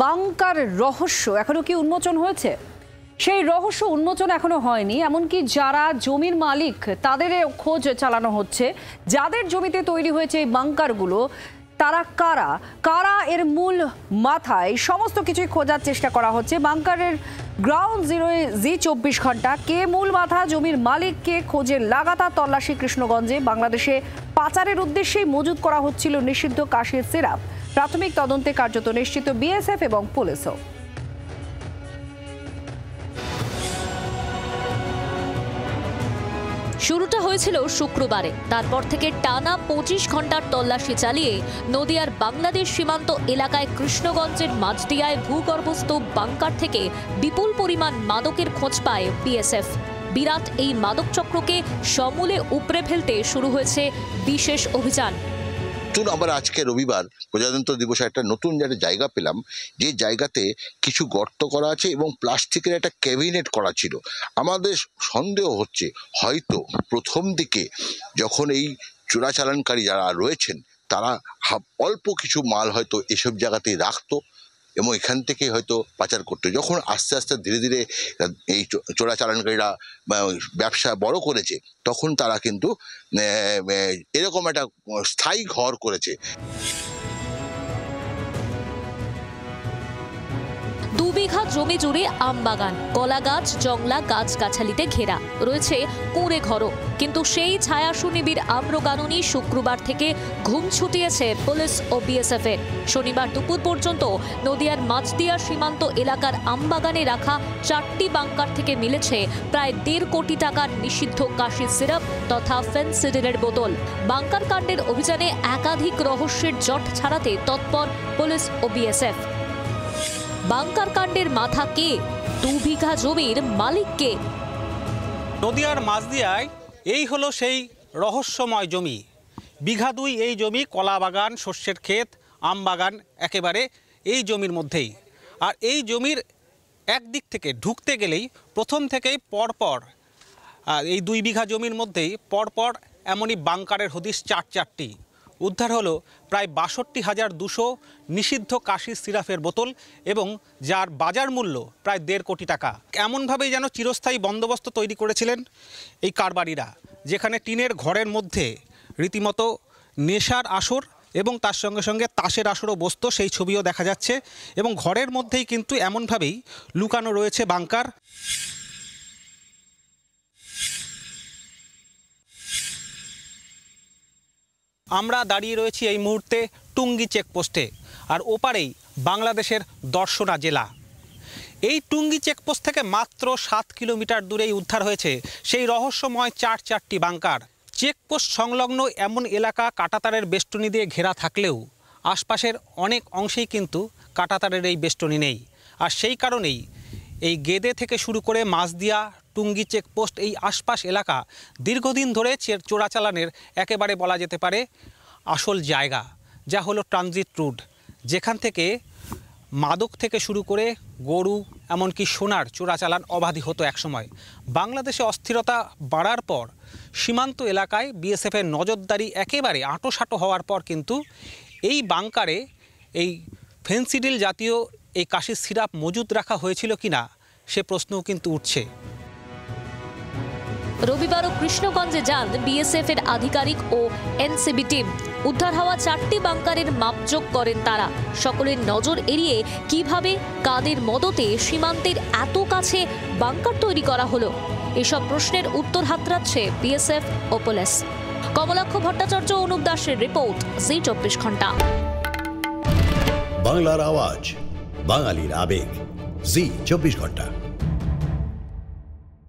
Bunker রহস্য এখনো কি উন্মোচন হয়েছে? সেই রহস্য উন্মোচন এখনো হয়নি, এমনকি যারা জমির মালিক তাদের খোঁজ চালানো হচ্ছে। যাদের জমিতে তৈরি হয়েছে এই বাংকারগুলো, তারা কারা কারা এর মূল মাথায়, সমস্ত কিছুই খোঁজার চেষ্টা করা হচ্ছে। বাংকারের গ্রাউন্ড জিরোয় জি24 ঘন্টা, কে মূল মাথা, জমির মালিককে খোঁজে লাগাতার তল্লাশি কৃষ্ণগঞ্জে। বাংলাদেশে পাচারের উদ্দেশ্যেই মজুত করা হচ্ছিল নিষিদ্ধ কাশির সিরাপ। প্রাথমিক তদন্তে কার্যত নিশ্চিত বিএসএফ এবং পুলিশও। শুরুটা হয়েছিল শুক্রবারে, তারপর থেকে টানা 25 ঘন্টার তল্লাশি চালিয়ে নদিয়ার বাংলাদেশ সীমান্ত এলাকায় কৃষ্ণগঞ্জের মাঝদিয়ায় ভূগর্ভস্থ বাংকার থেকে বিপুল পরিমাণ মাদকের খোঁজ পায় বিএসএফ। বিরাট এই মাদক চক্রকে সমূলে উপড়ে ফেলতে শুরু হয়েছে বিশেষ অভিযান। আবার আজকে রবিবার প্রজাতন্ত্র দিবসে একটা নতুন জায়গা পেলাম, যে জায়গাতে কিছু গর্ত করা আছে এবং প্লাস্টিকের একটা ক্যাবিনেট করা ছিল। আমাদের সন্দেহ হচ্ছে হয়তো প্রথম দিকে যখন এই চোরাচালানকারী যারা রয়েছেন তারা অল্প কিছু মাল হয়তো এসব জায়গাতেই রাখতো এবং এখান থেকে হয়তো পাচার করতো। যখন আস্তে আস্তে ধীরে ধীরে এই চোরাচালানকারীরা ব্যবসা বড় করেছে, তখন তারা কিন্তু এরকম একটা স্থায়ী ঘর করেছে। 2 বিঘা জমি জুড়ে আম বাগান, কলা গাছ, জংলা গাছগাছালিতে ঘেরা, রয়েছে কুঁড়ে ঘরও। কিন্তু সেই ছায়া সুনিবিড় আম্রকাননই শুক্রবার থেকে ঘুম ছুটিয়েছে পুলিশ ও বিএসএফ এর। শনিবার দুপুর পর্যন্ত নদিয়ার মাঝদিয়া সীমান্ত এলাকার আমবাগানে রাখা 4টি বাংকার থেকে মিলেছে প্রায় 1.5 কোটি টাকার নিষিদ্ধ কাশির সিরাপ তথা ফেনসিডিলের বোতল। বাংকার কাণ্ডের অভিযানে একাধিক রহস্যের জট ছাড়াতে তৎপর পুলিশ ও বিএসএফ। বাংকার কাণ্ডের মাথা কে? 2 বিঘা জমির মালিক কে? নদিয়ার মাঝদিয়ায় এই হলো সেই রহস্যময় জমি। বিঘা 2 এই জমি, কলা বাগান, শস্যের ক্ষেত, আম বাগান একেবারে এই জমির মধ্যেই। আর এই জমির একদিক থেকে ঢুকতে গেলেই প্রথম থেকেই পরপর এই 2 বিঘা জমির মধ্যেই পরপর এমনই বাংকারের হদিশ 4টি। উদ্ধার হলো প্রায় 62,200 নিষিদ্ধ কাশির সিরাপের বোতল এবং যার বাজার মূল্য প্রায় 1.5 কোটি টাকা। এমনভাবেই যেন চিরস্থায়ী বন্দোবস্ত তৈরি করেছিলেন এই কারবারিরা, যেখানে টিনের ঘরের মধ্যে রীতিমতো নেশার আসর এবং তার সঙ্গে সঙ্গে তাসের আসরও বসত, সেই ছবিও দেখা যাচ্ছে। এবং ঘরের মধ্যেই কিন্তু এমনভাবেই লুকানো রয়েছে বাংকার। আমরা দাঁড়িয়ে রয়েছি এই মুহূর্তে টুঙ্গি চেকপোস্টে, আর ওপারেই বাংলাদেশের দর্শনা জেলা। এই টুঙ্গি চেকপোস্ট থেকে মাত্র 7 কিলোমিটার দূরেই উদ্ধার হয়েছে সেই রহস্যময় 4টি বাংকার। চেকপোস্ট সংলগ্ন এমন এলাকা কাঁটাতারের বেষ্টনী দিয়ে ঘেরা থাকলেও আশপাশের অনেক অংশেই কিন্তু কাঁটাতারের এই বেষ্টনী নেই। আর সেই কারণেই এই গেদে থেকে শুরু করে মাঝদিয়া, টুঙ্গি চেকপোস্ট, এই আশপাশ এলাকা দীর্ঘদিন ধরে চোরাচালানের একেবারে বলা যেতে পারে আসল জায়গা, যা হলো ট্রানজিট রুট, যেখান থেকে মাদক থেকে শুরু করে গরু এমনকি সোনার চোরাচালান অবাধি হতো একসময়। বাংলাদেশে অস্থিরতা বাড়ার পর সীমান্ত এলাকায় বিএসএফের নজরদারি একেবারে আঁটোসাঁটো হওয়ার পর কিন্তু এই বাংকারে এই ফেনসিডিল জাতীয় এই কাশির সিরাপ মজুত রাখা হয়েছিল কিনা সে প্রশ্নও কিন্তু উঠছে। রবিবারও কৃষ্ণগঞ্জে যান বিএসএফ এর আধিকারিক ও এনসিবি টিম। উদ্ধার হওয়া 4টি বাংকারের মাপযোগ করেন তারা। সকলের নজর এড়িয়ে কিভাবে, কাদের মদতে সীমান্তের এত কাছে বাংকার তৈরি করা হলো, এসব প্রশ্নের উত্তর হাতড়াচ্ছে বিএসএফ ও পুলিশ। কমলাক্ষ ভট্টাচার্য, অনুপ দাসের রিপোর্ট, জি24 ঘন্টা। বাংলার আওয়াজ, বাঙালির আবেগ, জি24 ঘন্টা।